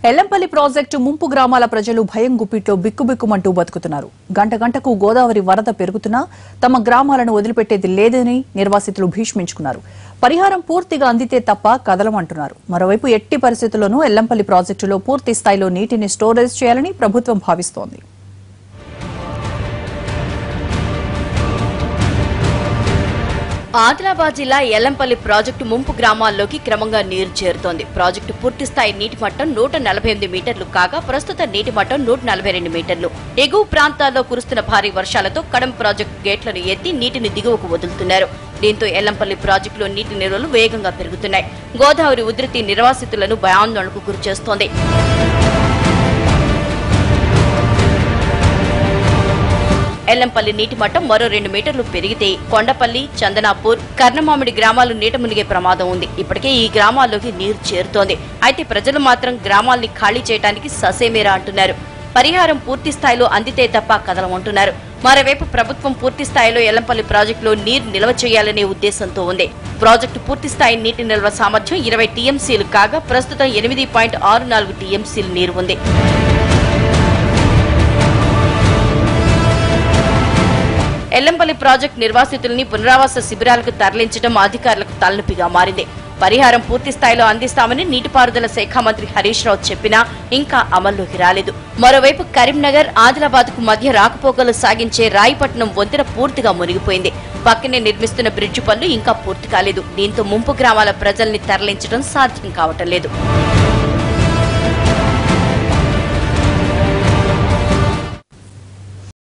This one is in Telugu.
ఎల్లంపల్లి ప్రాజెక్టు ముంపు గ్రామాల ప్రజలు భయం గుప్పిట్లో బిక్కుబిక్కుమంటూ బతుకుతున్నారు. గంట గంటకు గోదావరి వరద పెరుగుతున్నా తమ గ్రామాలను వదిలిపెట్టేది లేదని నిర్వాసితులు భీష్మించుకున్నారు. పరిహారం పూర్తిగా అందితే తప్ప కదలమంటున్నారు. మరోవైపు ఎట్టి పరిస్థితుల్లోనూ ఎల్లంపల్లి ప్రాజెక్టులో పూర్తి స్థాయిలో నీటిని స్టోరేజ్ చేయాలని ప్రభుత్వం భావిస్తోంది. ఆదిలాబాద్ జిల్లా ఎల్లంపల్లి ప్రాజెక్టు ముంపు గ్రామాల్లోకి క్రమంగా నీరు చేరుతోంది. ప్రాజెక్టు పూర్తిస్థాయి నీటి మట్టం 148 మీటర్లు కాగా ప్రస్తుత నీటి మట్టం 142 మీటర్లు. ఎగువ ప్రాంతాల్లో కురుస్తున్న భారీ వర్షాలతో కడం ప్రాజెక్టు గేట్లను ఎత్తి నీటిని దిగువకు వదులుతున్నారు. దీంతో ఎల్లంపల్లి ప్రాజెక్టులో నీటి నిల్వలు వేగంగా పెరుగుతున్నాయి. గోదావరి ఉధృతి నిర్వాసితులను భయాందోళనకు గురిచేస్తోంది. ఎల్లంపల్లి నీటి మట్టం మరో 2 మీటర్లు పెరిగితే కొండపల్లి, చందనాపూర్, కర్ణమామిడి గ్రామాలు నీట మునిగే ప్రమాదం ఉంది. ఇప్పటికే ఈ గ్రామాల్లోకి నీరు చేరుతోంది. అయితే ప్రజలు మాత్రం గ్రామాల్ని ఖాళీ చేయడానికి ససేమేరా అంటున్నారు. పరిహారం పూర్తి స్థాయిలో అందితే తప్ప కదలమంటున్నారు. మరోవైపు ప్రభుత్వం పూర్తి స్థాయిలో ఎల్లంపల్లి ప్రాజెక్టులో నీరు నిల్వ చేయాలనే ఉద్దేశంతో ఉంది. ప్రాజెక్టు పూర్తి స్థాయి నీటి నిల్వ సామర్థ్యం 20 టీఎంసీలు కాగా ప్రస్తుతం 8.64 టీఎంసీలు నీరు ఉంది. ఎల్లంపల్లి ప్రాజెక్టు నిర్వాసితుల్ని పునరావాస శిబిరాలకు తరలించడం అధికారులకు తలనొప్పిగా మారింది. పరిహారం పూర్తి స్థాయిలో అందిస్తామని నీటిపారుదల శాఖ మంత్రి హరీష్ రావు చెప్పినా ఇంకా అమల్లోకి రాలేదు. మరోవైపు కరీంనగర్, ఆదిలాబాద్ కు మధ్య రాకపోకలు సాగించే రాయిపట్నం వంతెన పూర్తిగా మునిగిపోయింది. పక్కనే నిర్మిస్తున్న బ్రిడ్జి పనులు ఇంకా పూర్తి కాలేదు. దీంతో ముంపు గ్రామాల ప్రజల్ని తరలించడం సాధ్యం కావటం లేదు.